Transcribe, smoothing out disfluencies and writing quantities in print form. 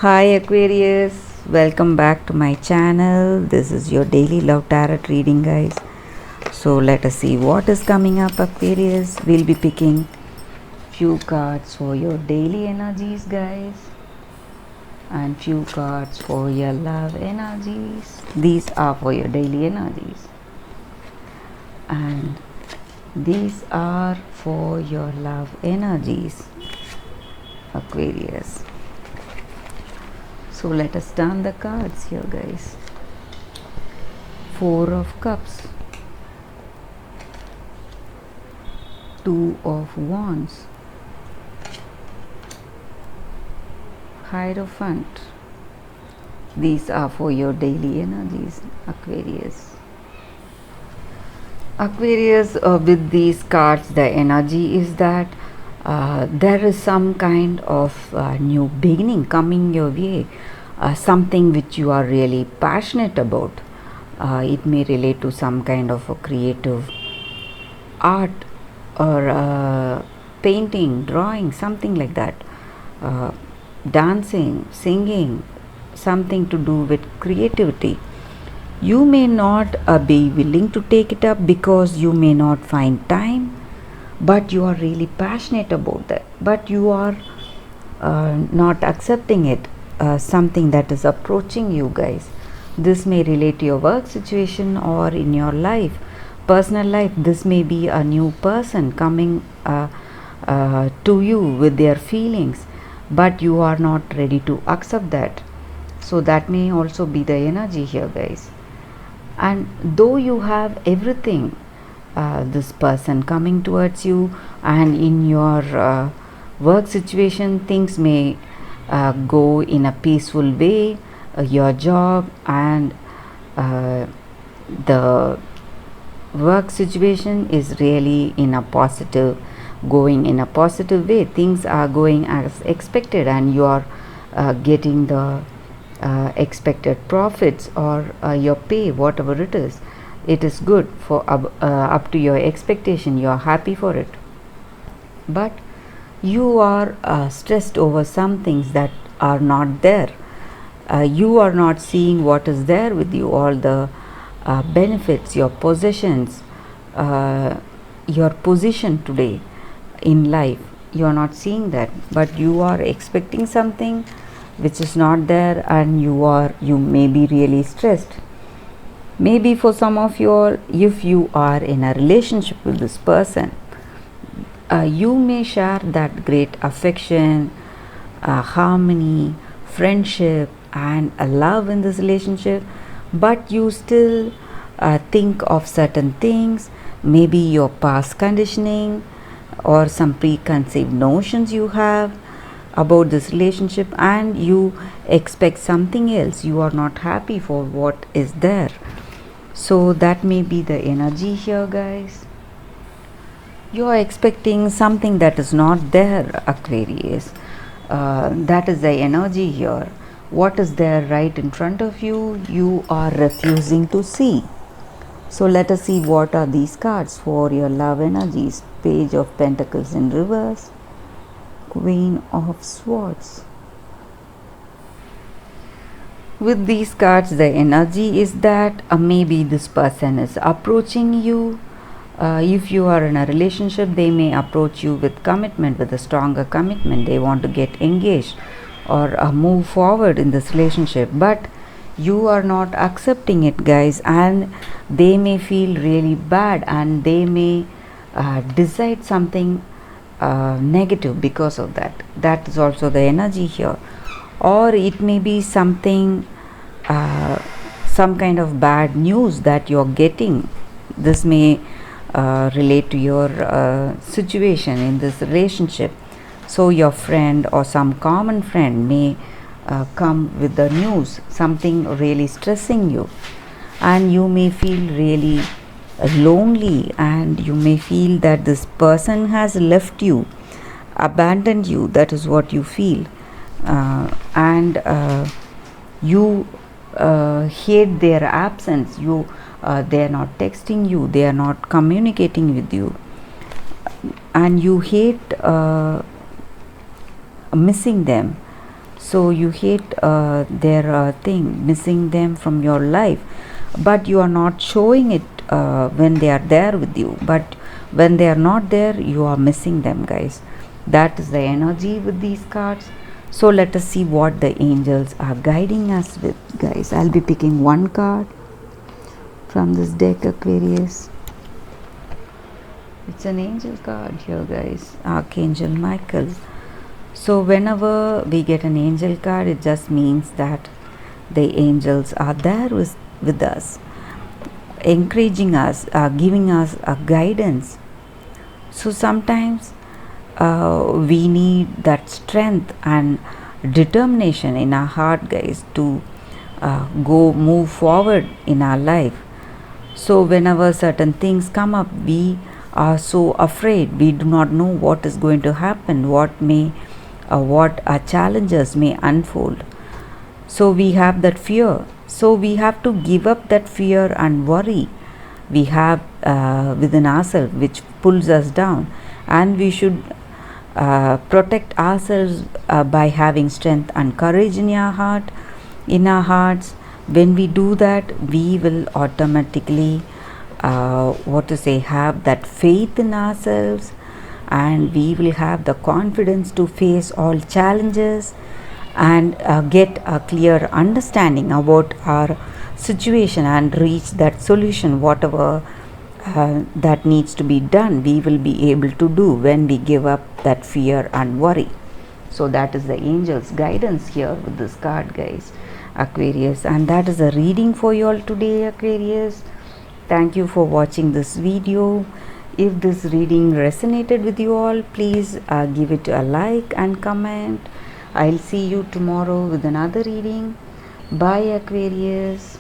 Hi Aquarius, welcome back to my channel. This is your daily love tarot reading, guys. So let us see what is coming up, Aquarius. We'll be picking few cards for your daily energies, guys, and few cards for your love energies. These are for your daily energies, and these are for your love energies, Aquarius. So let us turn the cards here, guys. Four of Cups, Two of Wands, Hierophant. These are for your daily energies, Aquarius. Aquarius, with these cards, the energy is that there is some kind of new beginning coming your way, something which you are really passionate about. It may relate to some kind of a creative art or painting, drawing, something like that, dancing, singing, something to do with creativity. You may not be willing to take it up because you may not find time, but you are really passionate about that, but you are not accepting it, something that is approaching you, guys. This may relate to your work situation or in your life, personal life. This may be a new person coming to you with their feelings, but you are not ready to accept that. So that may also be the energy here, guys. And though you have everything, this person coming towards you, and in your work situation things may go in a peaceful way, your job and the work situation is really in a positive, going in a positive way. Things are going as expected, and you are getting the expected profits or your pay, whatever it is good for up to your expectation. You are happy for it, but you are stressed over some things that are not there. You are not seeing what is there with you, all the benefits, your possessions, your position today in life. You are not seeing that, but you are expecting something which is not there, and you may be really stressed. Maybe for some of you all, if you are in a relationship with this person, you may share that great affection, harmony, friendship and love in this relationship, but you still think of certain things, maybe your past conditioning or some preconceived notions you have about this relationship, and you expect something else. You are not happy for what is there. So that may be the energy here, guys. You are expecting something that is not there, Aquarius. That is the energy here. What is there right in front of you, you are refusing to see. So let us see what are these cards for your love energies. Page of Pentacles in reverse, Queen of Swords. With these cards, the energy is that maybe this person is approaching you. If you are in a relationship, they may approach you with commitment, with a stronger commitment. They want to get engaged or move forward in this relationship, but you are not accepting it, guys, and they may feel really bad, and they may decide something negative because of that. That is also the energy here. Or it may be something, some kind of bad news that you're getting. This may relate to your situation in this relationship. So your friend or some common friend may come with the news, something really stressing you, and you may feel really lonely, and you may feel that this person has left you, abandoned you. That is what you feel, and you hate their absence. They are not texting you, they are not communicating with you, and you hate missing them. So you hate their thing, missing them from your life, but you are not showing it when they are there with you. But when they are not there, you are missing them, guys. That is the energy with these cards. So let us see what the angels are guiding us with, guys. I'll be picking one card from this deck, Aquarius. It's an angel card here, guys. Archangel Michael. So whenever we get an angel card, it just means that the angels are there with us, encouraging us, giving us a guidance. So sometimes we need that strength and determination in our heart, guys, to move forward in our life. So whenever certain things come up, we are so afraid. We do not know what is going to happen, what our challenges may unfold. So we have that fear. So we have to give up that fear and worry we have within ourselves, which pulls us down, and we should protect ourselves by having strength and courage in our hearts. When we do that, we will automatically have that faith in ourselves, and we will have the confidence to face all challenges and get a clear understanding about our situation and reach that solution. Whatever that needs to be done, we will be able to do when we give up that fear and worry. So that is the angels guidance here with this card, guys, Aquarius. And that is a reading for you all today, Aquarius. Thank you for watching this video. If this reading resonated with you all, please give it a like and comment. I'll see you tomorrow with another reading. Bye, Aquarius.